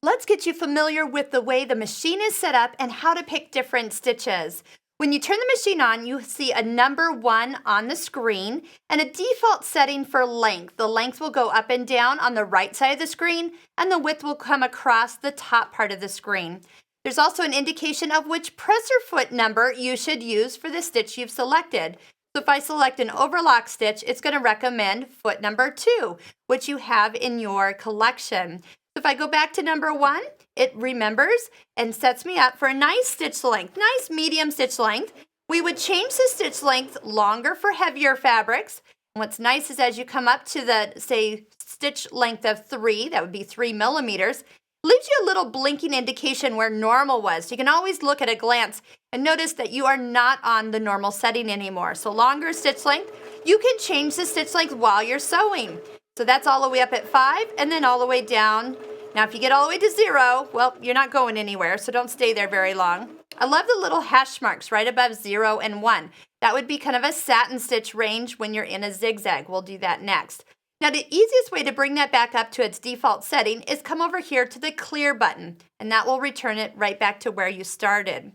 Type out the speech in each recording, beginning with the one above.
Let's get you familiar with the way the machine is set up and how to pick different stitches. When you turn the machine on, you see a number 1 on the screen and a default setting for length. The length will go up and down on the right side of the screen, and the width will come across the top part of the screen. There's also an indication of which presser foot number you should use for the stitch you've selected. So if I select an overlock stitch, it's going to recommend foot number 2, which you have in your collection. So if I go back to number 1, it remembers and sets me up for a nice stitch length, nice medium stitch length. We would change the stitch length longer for heavier fabrics. And what's nice is as you come up to the, say, stitch length of 3, that would be 3 millimeters, leaves you a little blinking indication where normal was. You can always look at a glance and notice that you are not on the normal setting anymore. So longer stitch length, you can change the stitch length while you're sewing. So that's all the way up at 5 and then all the way down. Now if you get all the way to 0, well, you're not going anywhere, so don't stay there very long. I love the little hash marks right above 0 and 1. That would be kind of a satin stitch range when you're in a zigzag. We'll do that next. Now the easiest way to bring that back up to its default setting is come over here to the clear button, and that will return it right back to where you started.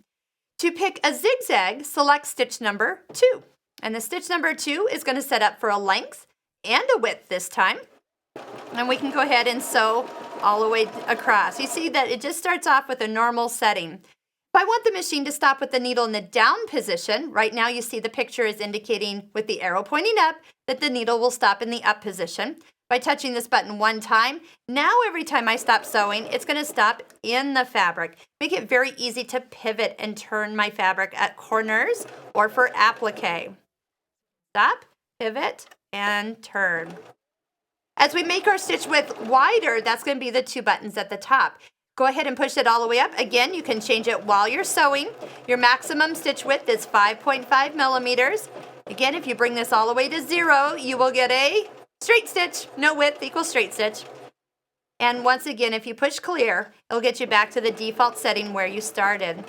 To pick a zigzag, select stitch number 2. And the stitch number 2 is going to set up for a length and a width this time. And we can go ahead and sew all the way across. You see that it just starts off with a normal setting. If I want the machine to stop with the needle in the down position, right now you see the picture is indicating with the arrow pointing up that the needle will stop in the up position. By touching this button one time, now every time I stop sewing, it's going to stop in the fabric. Make it very easy to pivot and turn my fabric at corners or for applique. Stop, pivot, and turn. As we make our stitch width wider, that's going to be the 2 buttons at the top. Go ahead and push it all the way up. Again, you can change it while you're sewing. Your maximum stitch width is 5.5 millimeters. Again, if you bring this all the way to 0, you will get a straight stitch. No width equals straight stitch. And once again, if you push clear, it'll get you back to the default setting where you started.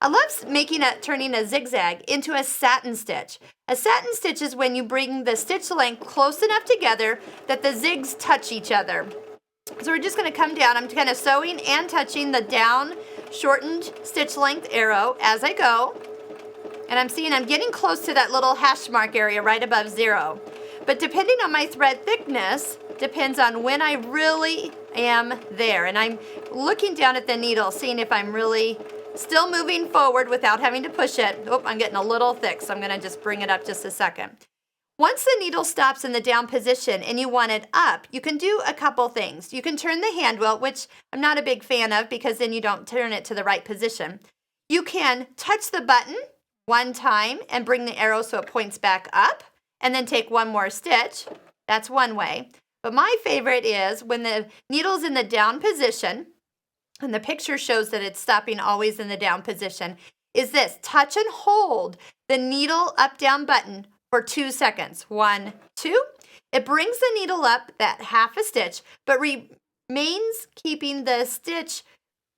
I love turning a zigzag into a satin stitch. A satin stitch is when you bring the stitch length close enough together that the zigs touch each other. So we're just going to come down. I'm kind of sewing and touching the down shortened stitch length arrow as I go. And I'm seeing I'm getting close to that little hash mark area right above 0. But depending on my thread thickness, depends on when I really am there. And I'm looking down at the needle, seeing if I'm really still moving forward without having to push it. Oh, I'm getting a little thick, so I'm going to just bring it up just a second. Once the needle stops in the down position and you want it up, you can do a couple things. You can turn the hand wheel, which I'm not a big fan of because then you don't turn it to the right position. You can touch the button one time and bring the arrow so it points back up and then take one more stitch. That's one way. But my favorite is when the needle's in the down position, and the picture shows that it's stopping always in the down position, is this. Touch and hold the needle up-down button for 2 seconds. 1, 2. It brings the needle up that half a stitch, but remains keeping the stitch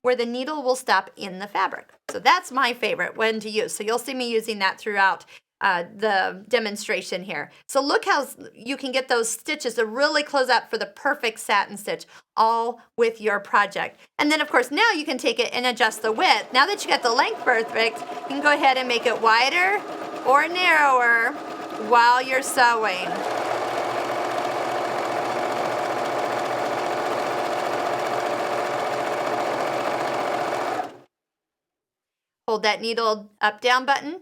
where the needle will stop in the fabric. So that's my favorite one to use. So you'll see me using that throughout the demonstration here. So look how you can get those stitches to really close up for the perfect satin stitch, all with your project. And then of course now you can take it and adjust the width. Now that you got the length perfect, you can go ahead and make it wider or narrower while you're sewing. Hold that needle up-down button.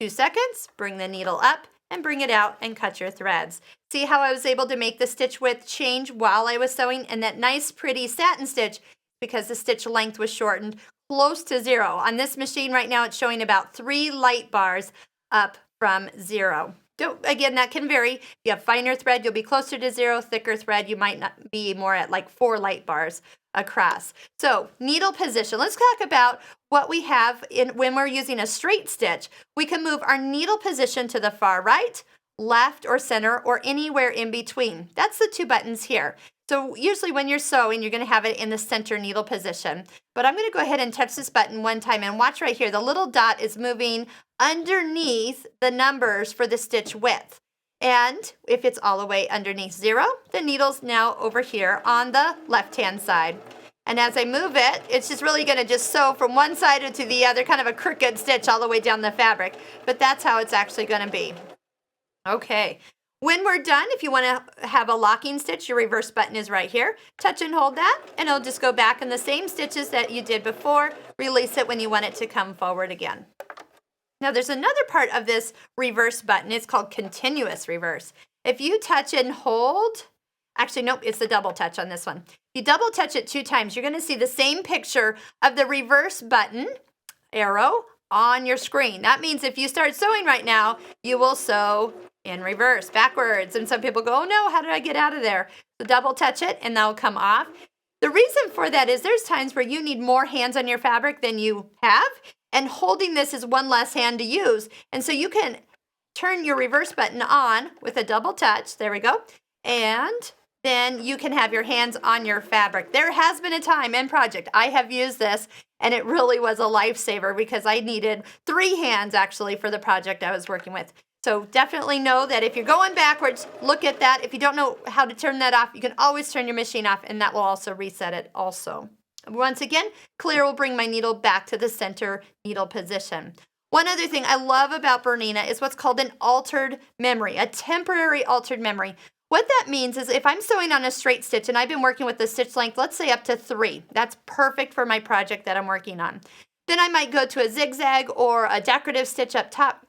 2 seconds, bring the needle up and bring it out and cut your threads. See how I was able to make the stitch width change while I was sewing? And that nice pretty satin stitch, because the stitch length was shortened close to 0. On this machine right now, it's showing about 3 light bars up from 0. So again, that can vary. If you have finer thread, you'll be closer to 0. Thicker thread, you might not be more at like 4 light bars across. So needle position. Let's talk about what we have when we're using a straight stitch. We can move our needle position to the far right, left, or center, or anywhere in between. That's the 2 buttons here. So usually when you're sewing, you're going to have it in the center needle position. But I'm going to go ahead and touch this button one time and watch right here. The little dot is moving underneath the numbers for the stitch width. And if it's all the way underneath 0, the needle's now over here on the left-hand side. And as I move it, it's just really going to just sew from one side to the other, kind of a crooked stitch all the way down the fabric. But that's how it's actually going to be. Okay. When we're done, if you want to have a locking stitch, your reverse button is right here. Touch and hold that, and it'll just go back in the same stitches that you did before. Release it when you want it to come forward again. Now there's another part of this reverse button. It's called continuous reverse. If you touch and hold, actually, nope, it's the double touch on this one. If you double touch it 2 times, you're going to see the same picture of the reverse button arrow on your screen. That means if you start sewing right now, you will sew in reverse, backwards. And some people go, oh no, how did I get out of there? So double touch it and that'll come off. The reason for that is there's times where you need more hands on your fabric than you have, and holding this is one less hand to use. And so you can turn your reverse button on with a double touch. There we go. And then you can have your hands on your fabric. There has been a time in project I have used this, and it really was a lifesaver because I needed 3 hands actually for the project I was working with. So definitely know that if you're going backwards, look at that. If you don't know how to turn that off, you can always turn your machine off, and that will also reset it also. Once again, clear will bring my needle back to the center needle position. One other thing I love about Bernina is what's called an altered memory, a temporary altered memory. What that means is if I'm sewing on a straight stitch and I've been working with the stitch length, let's say up to 3, that's perfect for my project that I'm working on. Then I might go to a zigzag or a decorative stitch up top.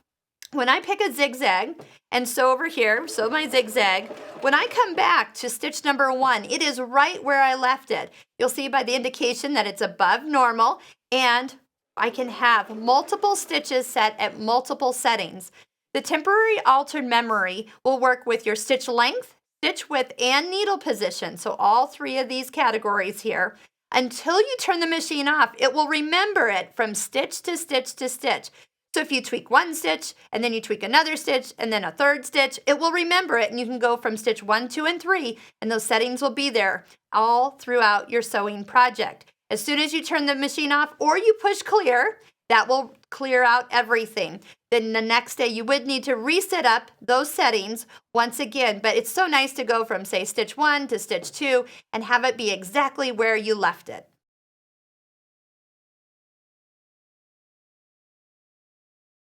When I pick a zigzag and sew over here, sew my zigzag, when I come back to stitch number 1, it is right where I left it. You'll see by the indication that it's above normal, and I can have multiple stitches set at multiple settings. The temporary altered memory will work with your stitch length, stitch width, and needle position. So all 3 of these categories here. Until you turn the machine off, it will remember it from stitch to stitch to stitch. So if you tweak one stitch, and then you tweak another stitch, and then a third stitch, it will remember it, and you can go from stitch 1, 2, and 3, and those settings will be there all throughout your sewing project. As soon as you turn the machine off or you push clear, that will clear out everything. Then the next day you would need to reset up those settings once again, but it's so nice to go from, say, stitch 1 to stitch 2 and have it be exactly where you left it.